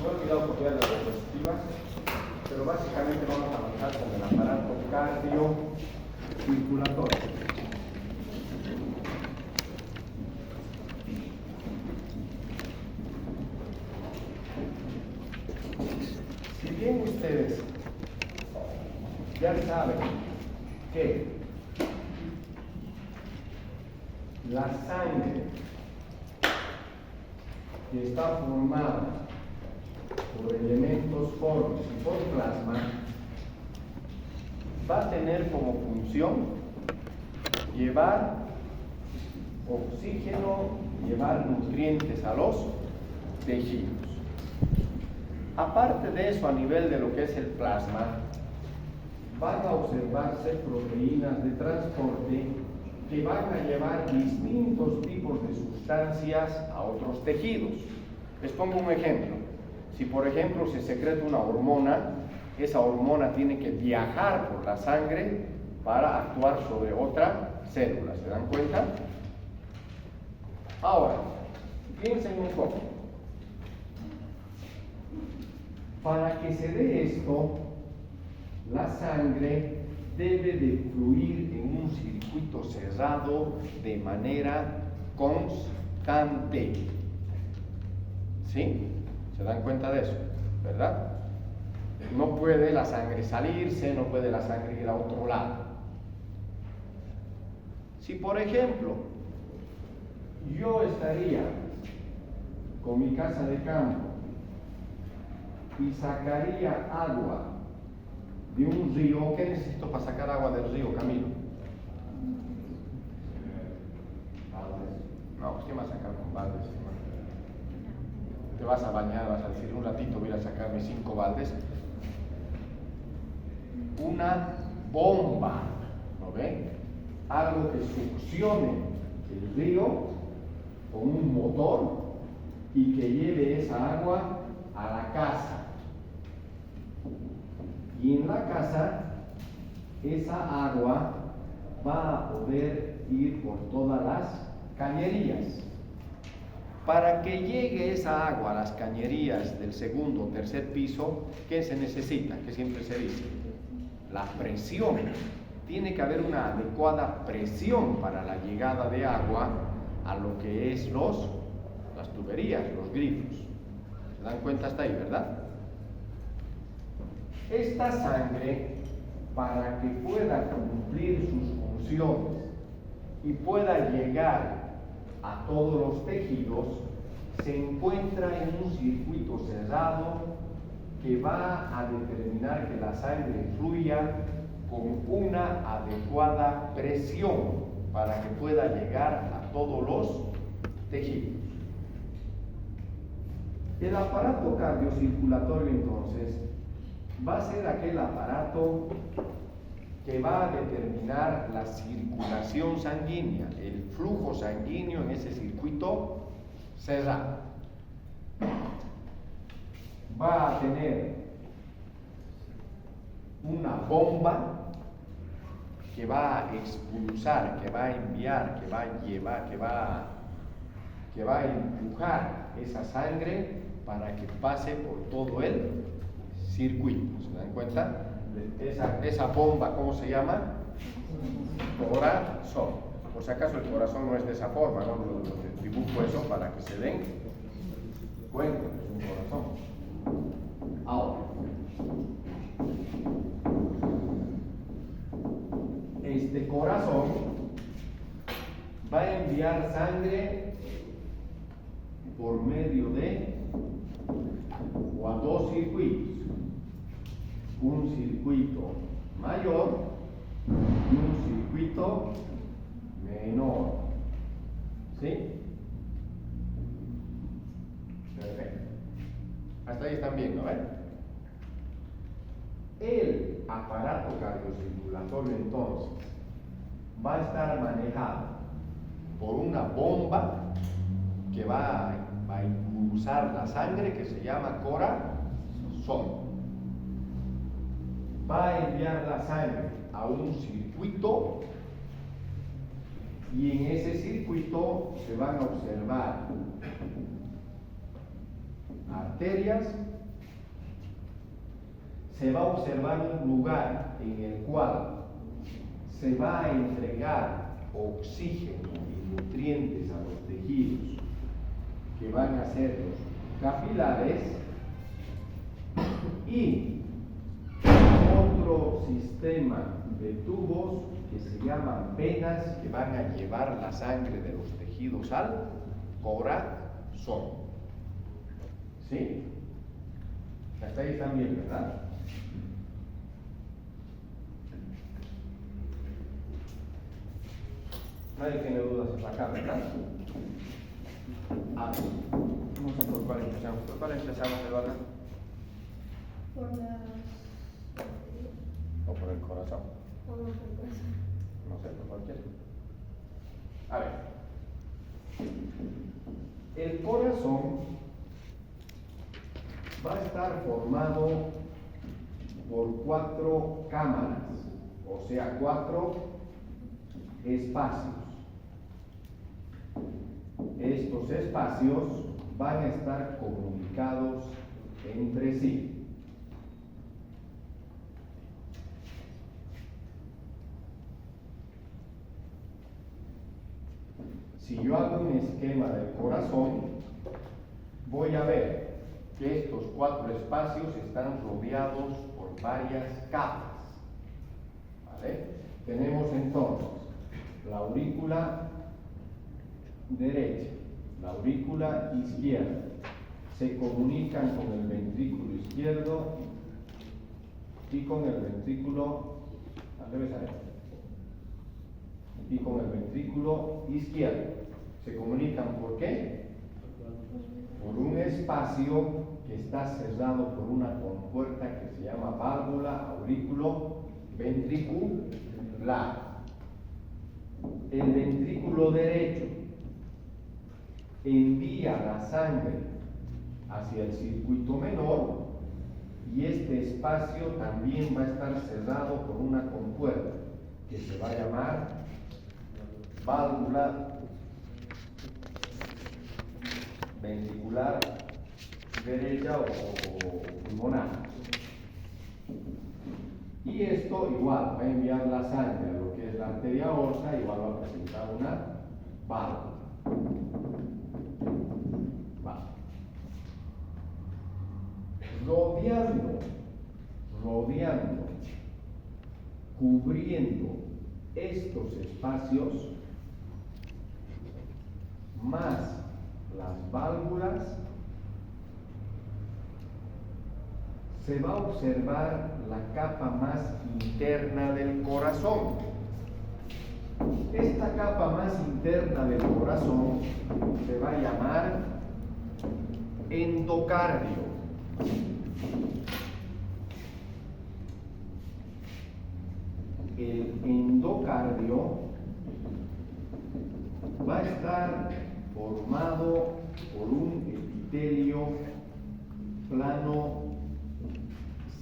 No he olvidado copiar las diapositivas, pero básicamente vamos a avanzar con el aparato cardiocirculatorio. Si bien ustedes ya saben que la sangre que está formada por elementos formes y por plasma va a tener como función llevar oxígeno, llevar nutrientes a los tejidos. Aparte de eso, a nivel de lo que es el plasma, van a observarse proteínas de transporte que van a llevar distintos tipos de sustancias a otros tejidos. Les pongo un ejemplo. Si por ejemplo se secreta una hormona, esa hormona tiene que viajar por la sangre para actuar sobre otra célula. ¿Se dan cuenta? Ahora, piensen un poco. Para que se dé esto, la sangre debe de fluir en un circuito cerrado de manera constante. ¿Sí? ¿Se dan cuenta de eso? ¿Verdad? No puede la sangre salirse, no puede la sangre ir a otro lado. Si por ejemplo yo estaría con mi casa de campo y sacaría agua de un río, ¿qué necesito para sacar agua del río, Camilo? ¿Baldes? No, pues ¿qué vas a sacar con baldes? Te vas a bañar, vas a decir, un ratito voy a sacar mis 5 baldes. Una bomba, ¿lo ven? Algo que succione el río con un motor y que lleve esa agua a la casa. Y en la casa, esa agua va a poder ir por todas las cañerías. Para que llegue esa agua a las cañerías del segundo o tercer piso, ¿qué se necesita? ¿Qué siempre se dice? La presión. Tiene que haber una adecuada presión para la llegada de agua a lo que es las tuberías, los grifos. ¿Se dan cuenta hasta ahí, verdad? Esta sangre, para que pueda cumplir sus funciones y pueda llegar a todos los tejidos, se encuentra en un circuito cerrado que va a determinar que la sangre fluya con una adecuada presión para que pueda llegar a todos los tejidos. El aparato cardiocirculatorio, entonces, va a ser aquel aparato que va a determinar la circulación sanguínea, el flujo sanguíneo en ese circuito cerrado. Va a tener una bomba que va a expulsar, que va a enviar, que va a llevar, que va a empujar esa sangre para que pase por todo el circuito. ¿Se dan cuenta? Esa bomba, ¿cómo se llama? Corazón. Por si acaso el corazón no es de esa forma, ¿no? Lo dibujo eso para que se den cuenta que es un corazón. Ahora, este corazón va a enviar sangre por medio de o a 2 circuitos. Un circuito mayor y un circuito menor. ¿Sí? Perfecto. Hasta ahí están viendo, ¿ven? El aparato cardiocirculatorio entonces va a estar manejado por una bomba que va a impulsar la sangre, que se llama corazón. Va a enviar la sangre a un circuito y en ese circuito se van a observar arterias se va a observar un lugar en el cual se va a entregar oxígeno y nutrientes a los tejidos que van a ser los capilares, y otro sistema de tubos que se llaman venas, que van a llevar la sangre de los tejidos al corazón. ¿Sí? Hasta ahí también, ¿verdad? Nadie tiene dudas acá, ¿verdad? Ah, no sé por cuál empezamos. ¿Por cuál empezamos, Eduardo? Por las... ¿O por el corazón? por el corazón. No sé, por cualquiera. A ver. El corazón va a estar formado por 4 cámaras, o sea, 4 espacios. Estos espacios van a estar comunicados entre sí. Si yo hago un esquema del corazón, voy a ver que estos 4 espacios están rodeados por varias capas. ¿Vale? Tenemos entonces la aurícula derecha, la aurícula izquierda, se comunican con el ventrículo izquierdo y con el ventrículo, al revés, y con el ventrículo izquierdo. Se comunican ¿por qué? Por un espacio que está cerrado por una compuerta que se llama válvula auriculoventricular. El ventrículo derecho envía la sangre hacia el circuito menor, y este espacio también va a estar cerrado por una compuerta que se va a llamar válvula ventricular derecha o pulmonar. Y esto igual va a enviar la sangre a lo que es la arteria aorta, igual va a presentar una válvula. Rodeando, cubriendo estos espacios, más las válvulas, se va a observar la capa más interna del corazón. Esta capa más interna del corazón se va a llamar endocardio. El endocardio va a estar formado por un epitelio plano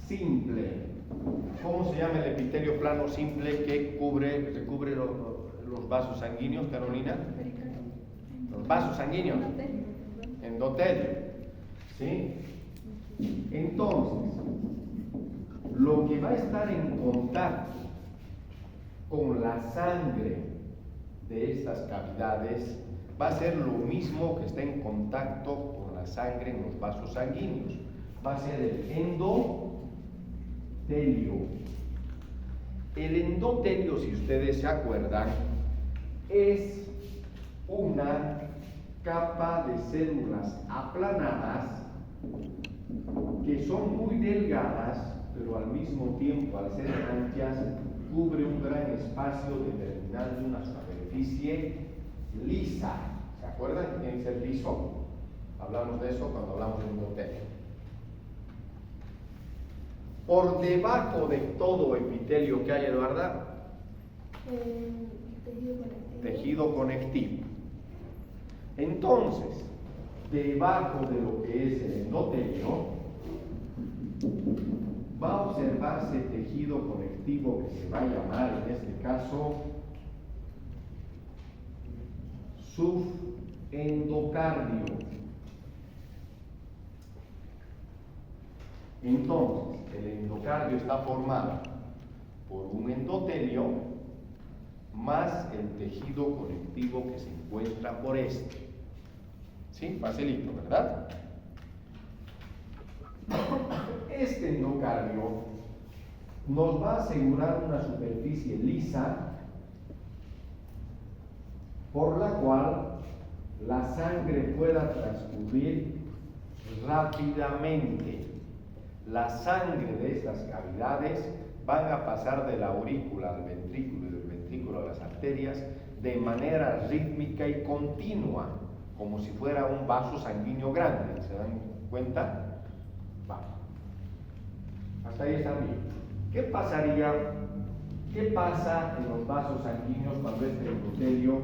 simple. ¿Cómo se llama el epitelio plano simple que recubre los vasos sanguíneos, Carolina? Los vasos sanguíneos. Endotelio. ¿Sí? Entonces, lo que va a estar en contacto con la sangre de estas cavidades va a ser lo mismo que está en contacto con la sangre en los vasos sanguíneos. Va a ser el endotelio. El endotelio, si ustedes se acuerdan, es una capa de células aplanadas que son muy delgadas, pero al mismo tiempo, al ser anchas, cubre un gran espacio determinando una superficie lisa. ¿Se acuerdan que tiene que ser liso? Hablamos de eso cuando hablamos de endotelio. Por debajo de todo epitelio que hay, Eduarda, tejido conectivo. Entonces, debajo de lo que es el endotelio, va a observarse tejido conectivo que se va a llamar, en este caso, subendocardio. Entonces, el endocardio está formado por un endotelio más el tejido conectivo que se encuentra por este. ¿Sí? Facilito, ¿verdad? Este endocardio nos va a asegurar una superficie lisa por la cual la sangre pueda transcurrir rápidamente. La sangre de estas cavidades van a pasar de la aurícula al ventrículo y del ventrículo a las arterias de manera rítmica y continua, como si fuera un vaso sanguíneo grande. ¿Se dan cuenta? Va. Hasta ahí está bien. ¿Qué pasaría? ¿Qué pasa en los vasos sanguíneos cuando este endotelio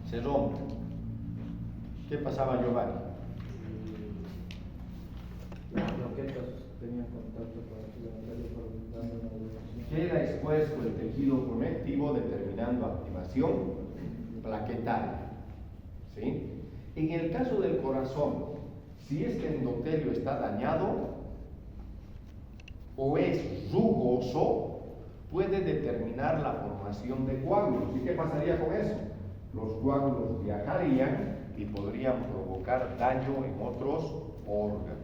se rompe? ¿Qué pasaba, Giovanni? Las plaquetas tenían contacto con el endotelio dando una vibración. Queda expuesto el tejido conectivo determinando activación plaquetaria. ¿Sí? En el caso del corazón, si este endotelio está dañado o es rugoso, puede determinar la formación de coágulos. ¿Y qué pasaría con eso? Los coágulos viajarían y podrían provocar daño en otros órganos.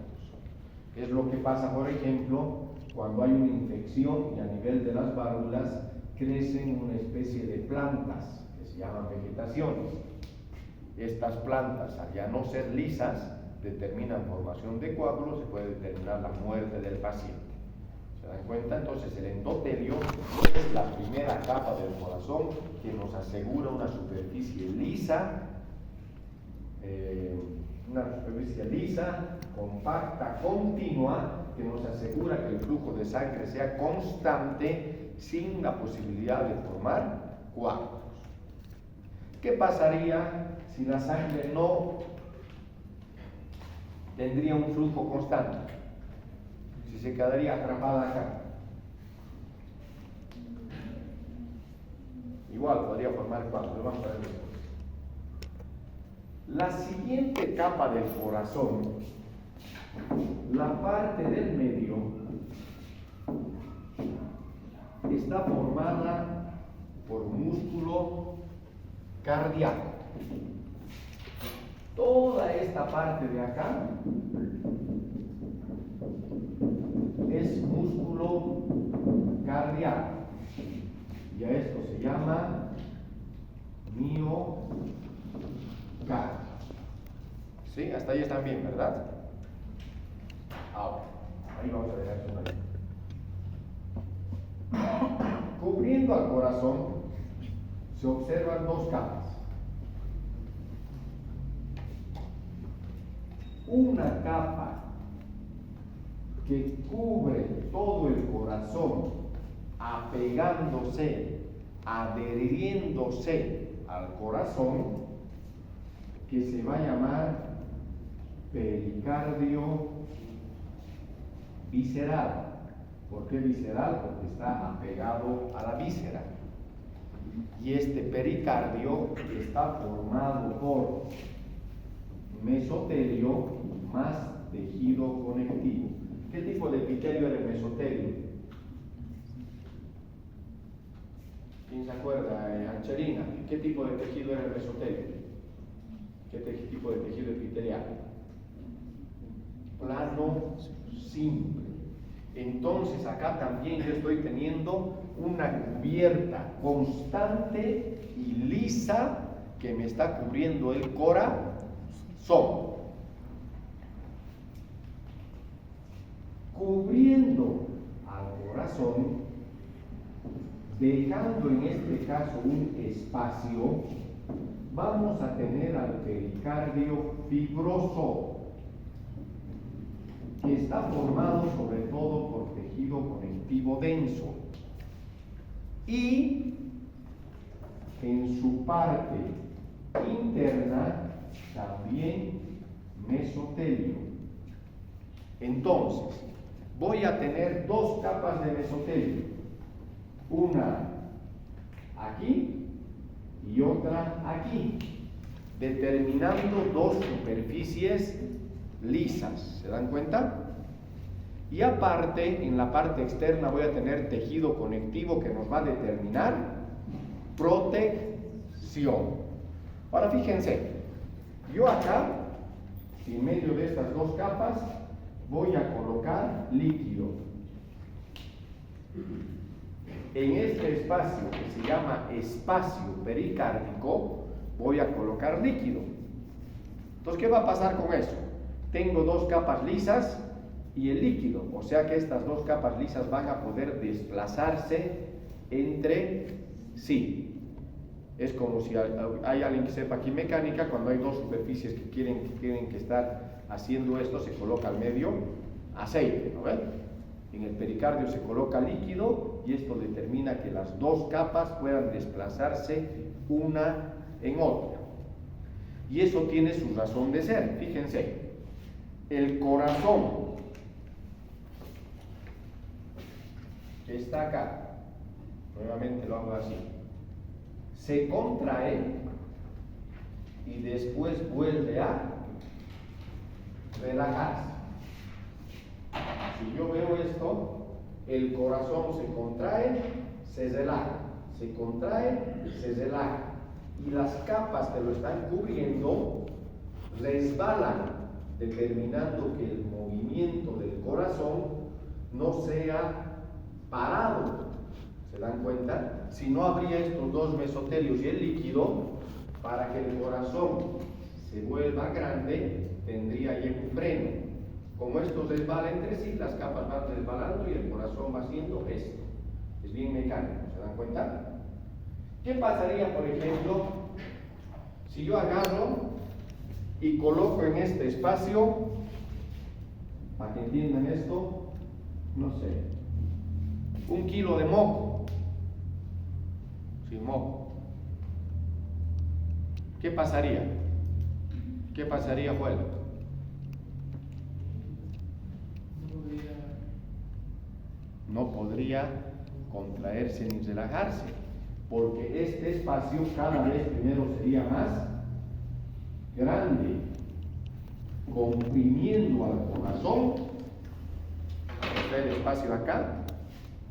Es lo que pasa, por ejemplo, cuando hay una infección y a nivel de las válvulas crecen una especie de plantas que se llaman vegetaciones. Estas plantas, al ya no ser lisas, determinan formación de coágulos, se puede determinar la muerte del paciente. ¿Se dan cuenta? Entonces el endotelio es la primera capa del corazón que nos asegura una superficie lisa, compacta, continua, que nos asegura que el flujo de sangre sea constante sin la posibilidad de formar coágulos. ¿Qué pasaría si la sangre no tendría un flujo constante? Si se quedaría atrapada acá. Igual podría formar coágulos. Vamos a ver después. La siguiente capa del corazón, la parte del medio, está formada por músculo cardíaco. Toda esta parte de acá es músculo cardíaco y a esto se llama miocardio. ¿Sí? Hasta ahí están bien, ¿verdad? Ahora, ahí vamos a dejar eso ahí. Cubriendo al corazón se observan dos capas. Una capa que cubre todo el corazón, apegándose, adheriéndose al corazón, que se va a llamar pericardio visceral. ¿Por qué visceral? Porque está apegado a la víscera. Y este pericardio está formado por mesotelio más tejido conectivo. ¿Qué tipo de epitelio era el mesotelio? ¿Quién se acuerda? Angelina, ¿qué tipo de tejido era el mesotelio? ¿Qué tipo de tejido epitelial? Plano simple. Entonces acá también yo estoy teniendo una cubierta constante y lisa que me está cubriendo el corazón. Cubriendo al corazón, dejando en este caso un espacio, vamos a tener al pericardio fibroso, que está formado sobre todo por tejido conectivo denso y en su parte interna también mesotelio. Entonces, voy a tener dos capas de mesotelio, una aquí y otra aquí, determinando dos superficies lisas, ¿se dan cuenta? Y aparte, en la parte externa voy a tener tejido conectivo que nos va a determinar protección. Ahora fíjense, yo acá, en medio de estas dos capas, voy a colocar líquido. En este espacio que se llama espacio pericárdico, voy a colocar líquido. Entonces, ¿qué va a pasar con eso? Tengo dos capas lisas y el líquido, o sea que estas dos capas lisas van a poder desplazarse entre sí. Es como si hay alguien que sepa aquí mecánica, cuando hay dos superficies que quieren que estar haciendo esto, se coloca al medio aceite, ¿no ven? En el pericardio se coloca líquido y esto determina que las dos capas puedan desplazarse una en otra. Y eso tiene su razón de ser. Fíjense, el corazón que está acá, nuevamente lo hago así, se contrae y después vuelve a relajarse. Si yo veo esto, el corazón se contrae, se relaja, se contrae, se relaja, y las capas que lo están cubriendo resbalan, determinando que el movimiento del corazón no sea parado. ¿Se dan cuenta? Si no habría estos dos mesotelios y el líquido, para que el corazón se vuelva grande, tendría ahí un freno. Como esto resbala entre sí, las capas van resbalando y el corazón va haciendo esto. Es bien mecánico, ¿se dan cuenta? ¿Qué pasaría, por ejemplo, si yo agarro y coloco en este espacio, para que entiendan esto, no sé, 1 kilo de moco? Sin moco. ¿Qué pasaría? ¿Qué pasaría, Joel? No podría contraerse ni relajarse, porque este espacio cada vez primero sería más grande, comprimiendo al corazón. El espacio acá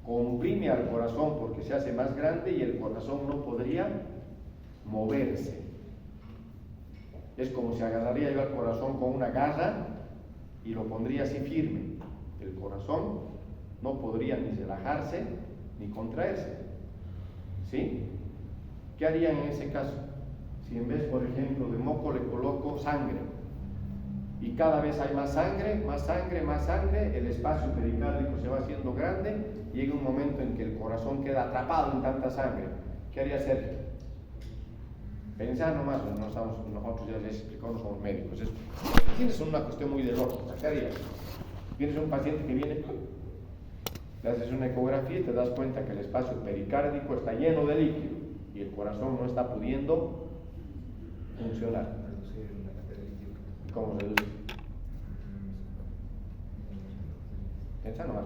comprime al corazón porque se hace más grande y el corazón no podría moverse. Es como si agarraría yo al corazón con una garra y lo pondría así firme. El corazón no podría ni relajarse ni contraerse. ¿Sí? ¿Qué harían en ese caso? Si en vez, por ejemplo, de moco le coloco sangre y cada vez hay más sangre, más sangre, más sangre, el espacio pericárdico se va haciendo grande, llega un momento en que el corazón queda atrapado en tanta sangre. ¿Qué haría Sergio? Pensar nomás, nosotros ya les explicamos, no somos médicos. Tienes una cuestión muy de lógica. ¿Qué harías? Tienes un paciente que viene, le haces una ecografía y te das cuenta que el espacio pericárdico está lleno de líquido y el corazón no está pudiendo funcionar. ¿Cómo reduce? Piensa nomás.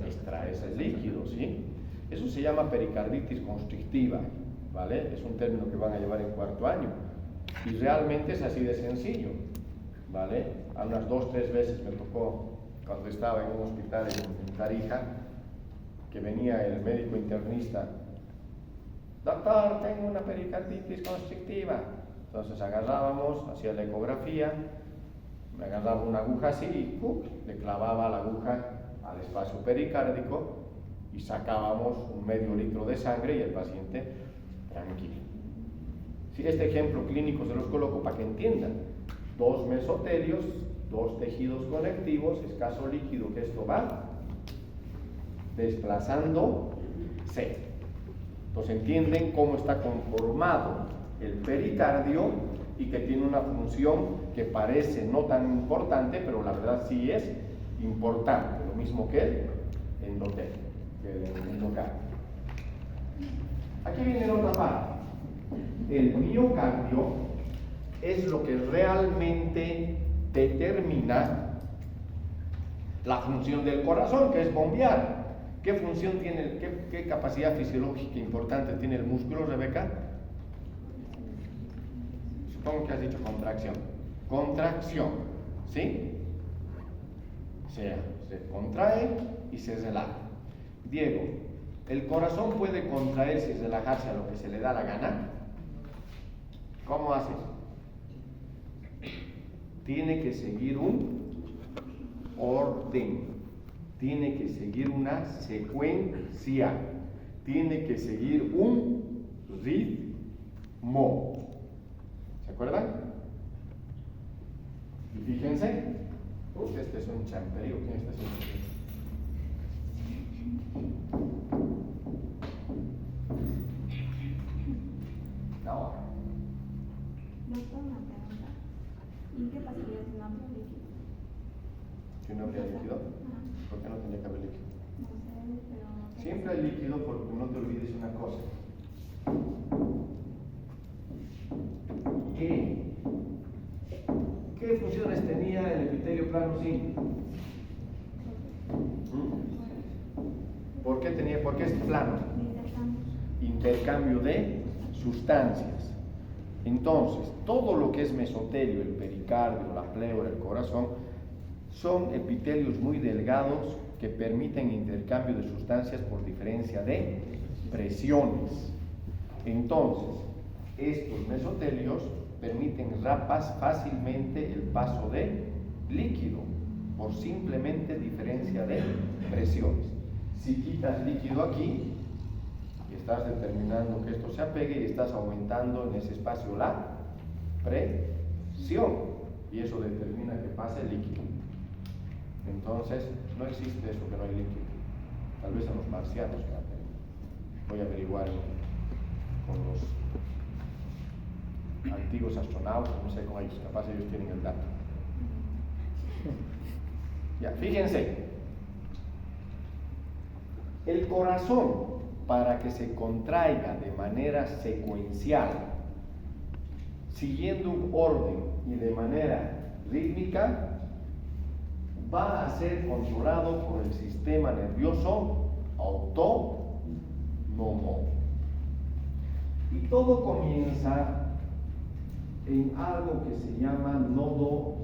Extraes el líquido, ¿sí? Eso se llama pericarditis constrictiva, ¿vale? Es un término que van a llevar en 4º año y realmente es así de sencillo, ¿vale? A unas 2 o 3 veces me tocó, cuando estaba en un hospital en Tarija, que venía el médico internista: doctor, tengo una pericarditis constrictiva. Entonces agarrábamos, hacía la ecografía, me agarraba una aguja así y le clavaba la aguja al espacio pericárdico y sacábamos un medio litro de sangre y el paciente tranquilo. Sí, este ejemplo clínico se los coloco para que entiendan. 2 mesotelios, 2 tejidos conectivos, escaso líquido, que esto va desplazándose. Entonces entienden cómo está conformado el pericardio y que tiene una función que parece no tan importante, pero la verdad sí es importante, lo mismo que el endotelio, que el endocardio. Aquí viene otra parte. El miocardio es lo que realmente determina la función del corazón, que es bombear. ¿Qué función tiene, qué capacidad fisiológica importante tiene el músculo, Rebeca? ¿Cómo que has dicho contracción? Contracción, ¿sí? O sea, se contrae y se relaja. Diego, ¿el corazón puede contraerse y relajarse a lo que se le da la gana? ¿Cómo haces? Tiene que seguir un orden, tiene que seguir una secuencia, tiene que seguir un ritmo. ¿Se acuerdan? Y fíjense, este es un champerío, ¿quién está haciendo esto? No. Doctor, una pregunta. ¿Y qué pasaría si no habría líquido? ¿Si no habría líquido? Ajá. ¿Por qué no tendría que haber líquido? No sé, pero... Siempre hay líquido, porque no te olvides una cosa. ¿Qué funciones tenía el epitelio plano simple? ¿Por qué es plano? Intercambio de sustancias. Entonces, todo lo que es mesotelio, el pericardio, la pleura, el corazón, son epitelios muy delgados que permiten intercambio de sustancias por diferencia de presiones. Entonces, estos mesotelios permiten fácilmente el paso de líquido por simplemente diferencia de presiones. Si quitas líquido aquí y estás determinando que esto se apegue y estás aumentando en ese espacio la presión y eso determina que pase el líquido. Entonces, no existe eso que no hay líquido. Tal vez en los marcianos que hacen. Voy a averiguar con los antiguos astronautas, no sé cómo ellos, capaz ellos tienen el dato. Ya, fíjense. El corazón, para que se contraiga de manera secuencial, siguiendo un orden y de manera rítmica, va a ser controlado por el sistema nervioso autónomo. Y todo comienza en algo que se llama nodo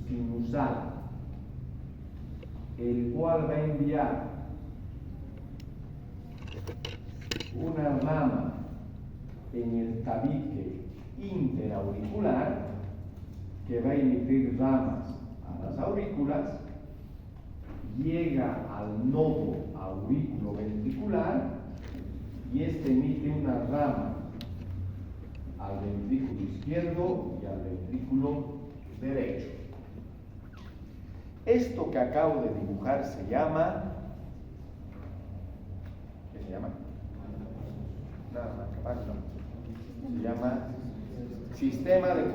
sinusal, el cual va a enviar una rama en el tabique interauricular que va a emitir ramas a las aurículas, llega al nodo auriculoventricular y este emite una rama al ventrículo izquierdo y al ventrículo derecho. Esto que acabo de dibujar se llama, ¿qué se llama? Nada más, capaz no. Se llama sistema de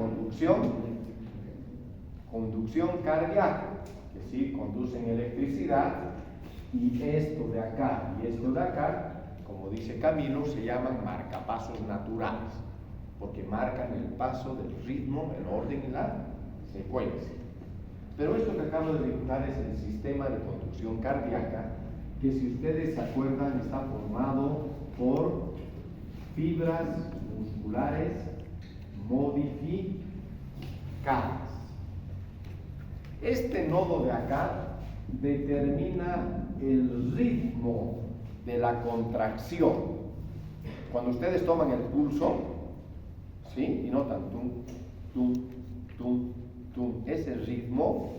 conducción cardíaca, que sí conducen electricidad, y esto de acá y esto de acá, como dice Camilo, se llaman marcapasos naturales, porque marcan el paso del ritmo, el orden y la secuencia. Pero esto que acabo de dibujar es el sistema de conducción cardíaca, que si ustedes se acuerdan está formado por fibras musculares modificadas. Este nodo de acá determina el ritmo de la contracción. Cuando ustedes toman el pulso, ¿sí? Y notan tum, tum, tum, tum, ese ritmo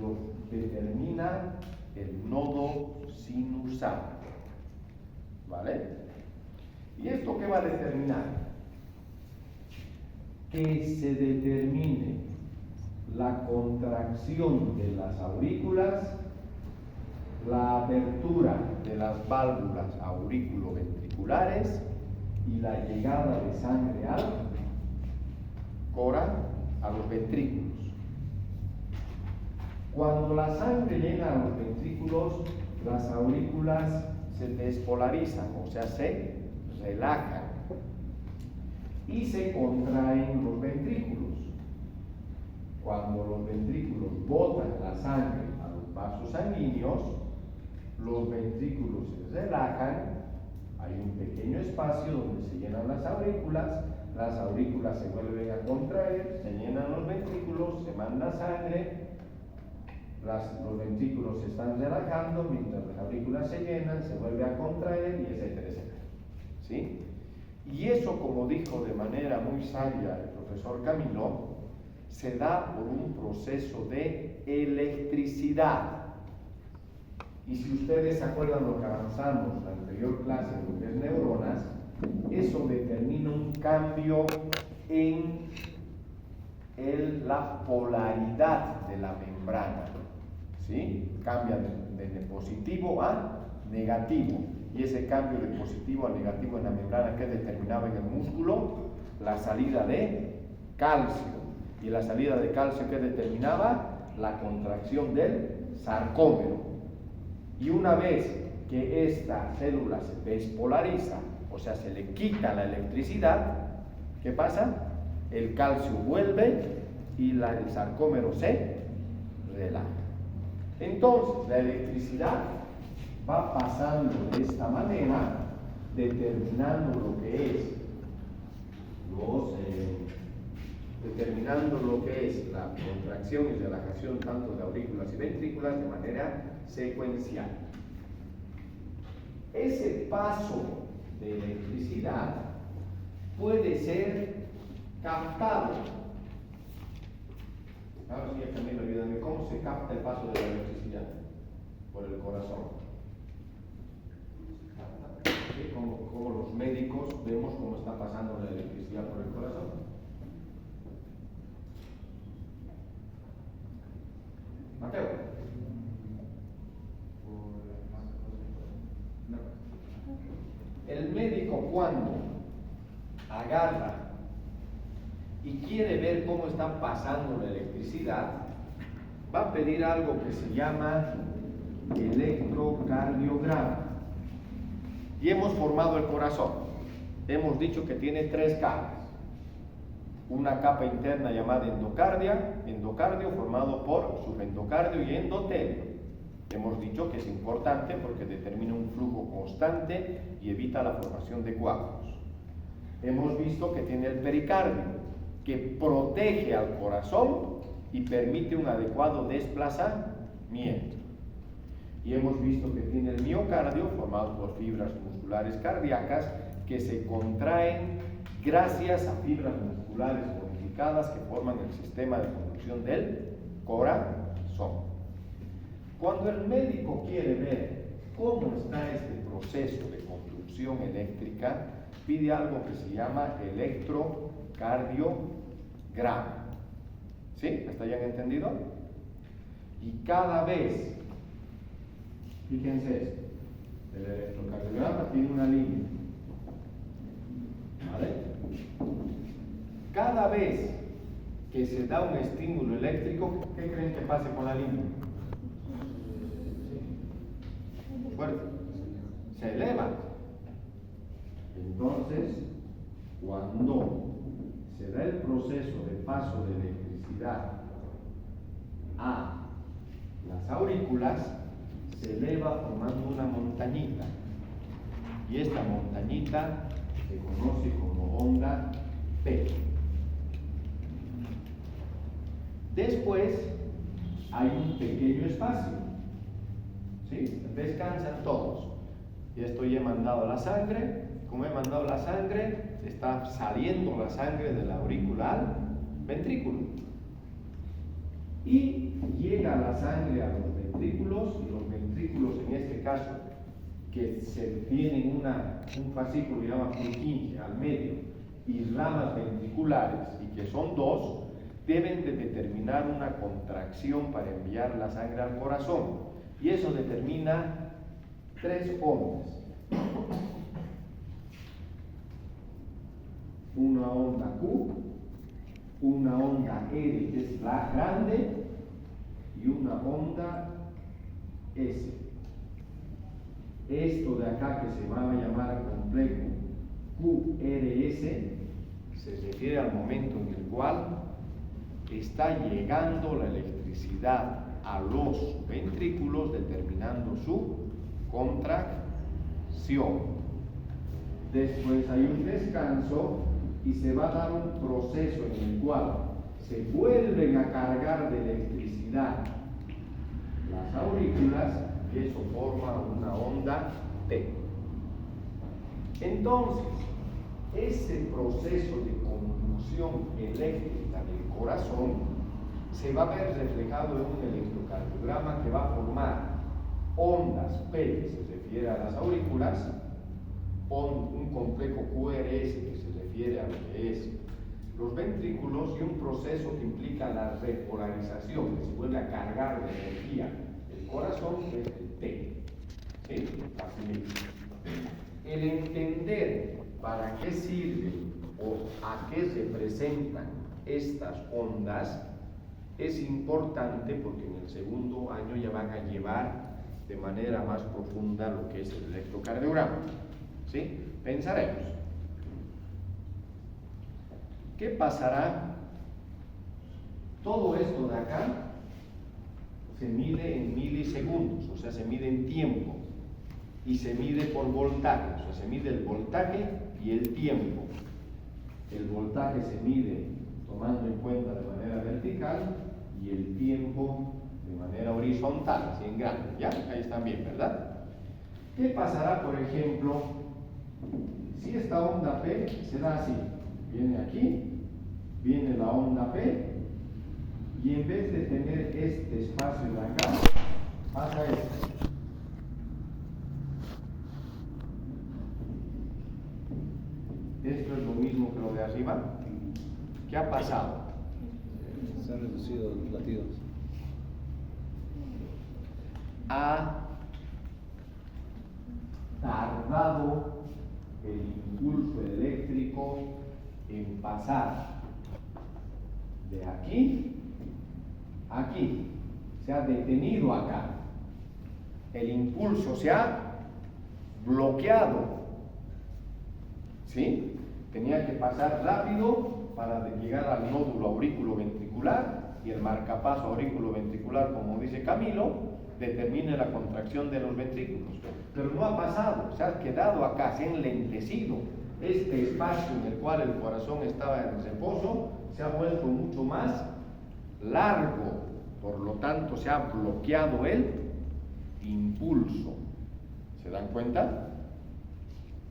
lo determina el nodo sinusal. ¿Vale? ¿Y esto qué va a determinar? Que se determine la contracción de las aurículas, la apertura de las válvulas auriculoventriculares y la llegada de sangre al a los ventrículos. Cuando la sangre llega a los ventrículos, las aurículas se despolarizan, o sea, se relajan y se contraen los ventrículos. Cuando los ventrículos botan la sangre a los vasos sanguíneos, los ventrículos se relajan, hay un pequeño espacio donde se llenan las aurículas, las aurículas se vuelven a contraer, se llenan los ventrículos, se manda sangre, los ventrículos se están relajando, mientras las aurículas se llenan, se vuelve a contraer, y etcétera, etcétera. ¿Sí? Y eso, como dijo de manera muy sabia el profesor Camilo, se da por un proceso de electricidad. Y si ustedes se acuerdan lo que avanzamos en la anterior clase, lo que es neuronas, eso determina un cambio en la polaridad de la membrana. ¿Sí? Cambia de positivo a negativo. Y ese cambio de positivo a negativo en la membrana, que determinaba en el músculo la salida de calcio. Y la salida de calcio, que determinaba la contracción del sarcómero. Y una vez que esta célula se despolariza, o sea, se le quita la electricidad, ¿qué pasa? El calcio vuelve y el sarcómero se relaja. Entonces, la electricidad va pasando de esta manera, determinando lo que es la contracción y relajación tanto de aurículas y ventrículas de manera secuencial. Ese paso de electricidad puede ser captado. Ahora sí, Camilo, ayúdame. ¿Cómo se capta el paso de la electricidad? Por el corazón. ¿Sí? Como los médicos vemos cómo está pasando la electricidad por el corazón. Mateo. No. El médico, cuando agarra y quiere ver cómo está pasando la electricidad, va a pedir algo que se llama electrocardiograma. Y hemos formado el corazón. Hemos dicho que tiene 3 capas. Una capa interna llamada endocardio, formado por subendocardio y endotelio. Hemos dicho que es importante porque determina un flujo constante y evita la formación de coágulos. Hemos visto que tiene el pericardio, que protege al corazón y permite un adecuado desplazamiento. Y hemos visto que tiene el miocardio, formado por fibras musculares cardíacas, que se contraen gracias a fibras musculares bonificadas que forman el sistema de conducción del corazón. Cuando el médico quiere ver cómo está este proceso de conducción eléctrica, pide algo que se llama electrocardiograma. ¿Sí? ¿Hasta ya han entendido? Y cada vez, fíjense esto, el electrocardiograma tiene una línea. ¿Vale? Cada vez que se da un estímulo eléctrico, ¿qué creen que pase con la línea? Fuerte. Se eleva. Entonces, cuando se da el proceso de paso de electricidad a las aurículas, se eleva formando una montañita. Y esta montañita se conoce como onda P. Después hay un pequeño espacio. ¿Sí? Descansan todos. Ya he mandado la sangre. Como he mandado la sangre, está saliendo la sangre de la aurícula al ventrículo. Y llega la sangre a los ventrículos, y los ventrículos, en este caso, que se tienen un fascículo que se llama Purkinje al medio, y ramas ventriculares, y que son 2, deben de determinar una contracción para enviar la sangre al corazón. Y eso determina 3 ondas. Una onda Q, una onda R, que es la grande, y una onda S. Esto de acá, que se va a llamar complejo QRS, se refiere al momento en el cual está llegando la electricidad a los ventrículos, determinando su contracción. Después hay un descanso y se va a dar un proceso en el cual se vuelven a cargar de electricidad las aurículas y eso forma una onda T. Entonces, ese proceso de conducción eléctrica del corazón se va a ver reflejado en un electrocardiograma que va a formar ondas P, que se refiere a las aurículas, un complejo QRS, que se refiere a lo que es los ventrículos, y un proceso que implica la repolarización, que se vuelve a cargar de energía el corazón, que es el T. ¿Sí? Facilito. El entender para qué sirven o a qué representan estas ondas es importante, porque en el segundo año ya van a llevar de manera más profunda lo que es el electrocardiograma. ¿Sí? Pensaremos. ¿Qué pasará? Todo esto de acá se mide en milisegundos, o sea, se mide en tiempo, y se mide por voltaje, o sea, se mide el voltaje y el tiempo. El voltaje se mide tomando en cuenta de manera vertical y el tiempo de manera horizontal, así en grande. ¿Ya? Ahí están bien, ¿verdad? ¿Qué pasará, por ejemplo, si esta onda P se da así? Viene aquí, viene la onda P, y en vez de tener este espacio de acá, pasa esto. Esto es lo mismo que lo de arriba. ¿Qué ha pasado? Se han reducido los latidos. Ha tardado el impulso eléctrico en pasar de aquí a aquí. Se ha detenido acá. El impulso se ha bloqueado. ¿Sí? Tenía que pasar rápido para llegar al nódulo auriculoventricular, y el marcapaso auriculoventricular, como dice Camilo, determina la contracción de los ventrículos. Pero no ha pasado, se ha quedado acá, se ha enlentecido. Este espacio en el cual el corazón estaba en reposo se ha vuelto mucho más largo, por lo tanto se ha bloqueado el impulso. ¿Se dan cuenta?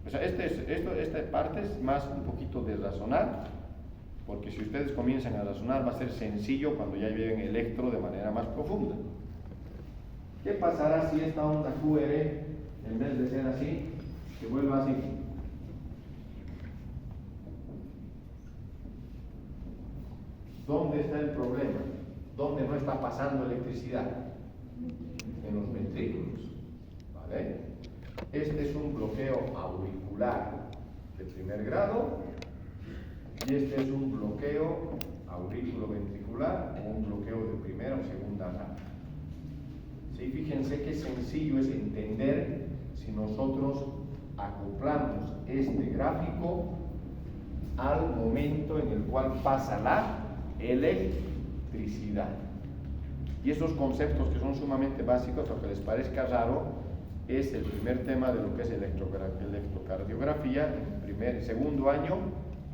O sea, esta parte es más un poquito de razonar, porque si ustedes comienzan a razonar va a ser sencillo cuando ya lleven electro de manera más profunda. ¿Qué pasará si esta onda QR, en vez de ser así, se vuelva así? ¿Dónde está el problema? ¿Dónde no está pasando electricidad? En los ventrículos. ¿Vale? Este es un bloqueo auricular de primer grado, y este es un bloqueo auriculoventricular o un bloqueo de primera o segunda rama. ¿Sí? Fíjense qué sencillo es entender si nosotros acoplamos este gráfico al momento en el cual pasa la electricidad. Y esos conceptos que son sumamente básicos, aunque les parezca raro, es el primer tema de lo que es electrocardiografía en segundo año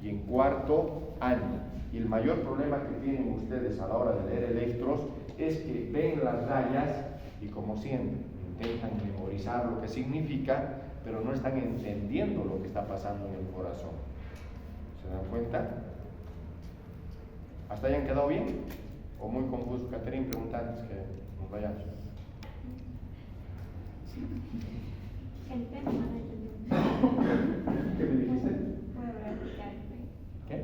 y en cuarto año. Y el mayor problema que tienen ustedes a la hora de leer electros es que ven las rayas y, como siempre, intentan memorizar lo que significa, pero no están entendiendo lo que está pasando en el corazón. ¿Se dan cuenta? ¿Hasta ahí han quedado bien? ¿O muy confuso? Catherine pregunta antes que nos vayamos. El P no me entendido. ¿Qué me dijiste? Puedo verificar el P. ¿Qué? El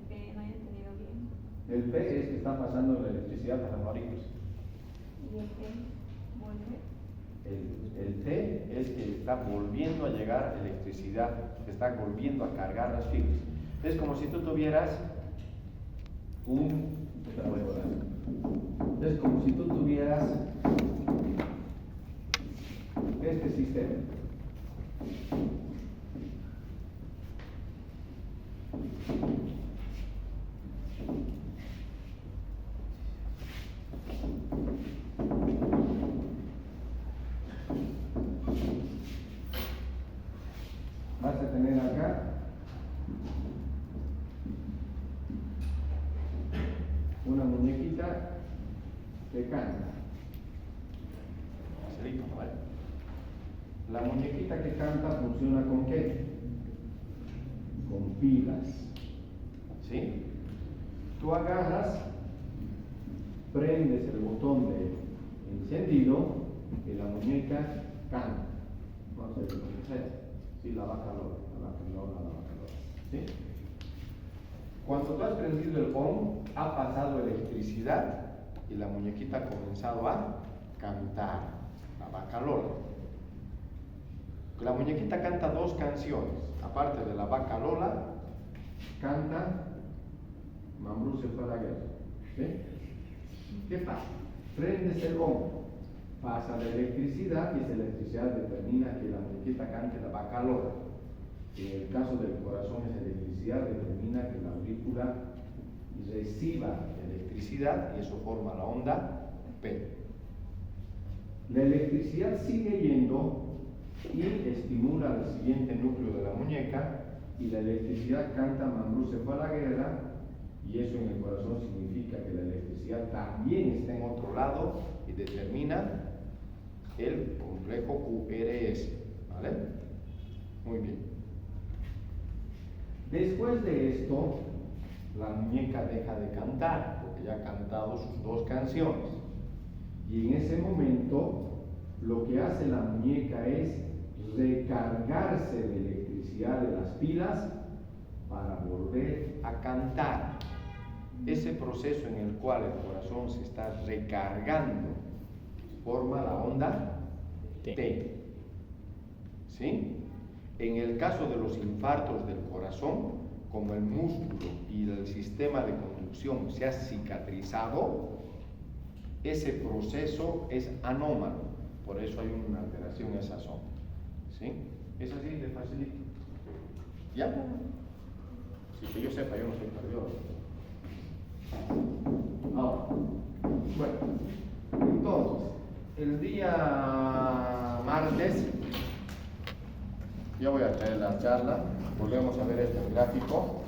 P no he entendido bien. El P es que está pasando la electricidad a las aurículas. Y el T vuelve. El T es que está volviendo a llegar electricidad, está volviendo a cargar las fibras. Es como si tú tuvieras es como si tú tuvieras este sistema. Vas a tener acá una muñequita que canta. Facilito, ¿vale? La muñequita que canta funciona ¿con qué? Con pilas. ¿Sí? Tú agarras, prendes el botón de encendido y la muñeca canta. No sé lo que sea. Sí, la vaca lola. ¿Sí? Cuando tú has prendido el on, ha pasado electricidad y la muñequita ha comenzado a cantar, la vaca lola. La muñequita canta dos canciones, aparte de la vaca lola, canta Mambrú se fue a la guerra. ¿Sí? ¿Qué pasa? Prendes el on, pasa la electricidad y esa electricidad determina que la muñequita cante la vaca lola. En el caso del corazón, esa electricidad determina que la aurícula reciba electricidad y eso forma la onda P. La electricidad sigue yendo y estimula al siguiente núcleo de la muñeca y la electricidad canta Mambrú se fue a la guerra y eso en el corazón significa que la electricidad también está en otro lado y determina el complejo QRS. ¿Vale? Muy bien. Después de esto, la muñeca deja de cantar porque ya ha cantado sus dos canciones y en ese momento lo que hace la muñeca es recargarse de electricidad de las pilas para volver a cantar. Ese proceso en el cual el corazón se está recargando forma la onda T. ¿Sí? En el caso de los infartos del corazón, como el músculo y el sistema de conducción se ha cicatrizado, ese proceso es anómalo, por eso hay una alteración en esa zona. ¿Sí? Es así de facilito. ¿Ya? Si que yo sepa, yo no soy cardiólogo. Ahora, bueno, entonces, el día martes, yo voy a traer la charla, volvemos a ver este gráfico.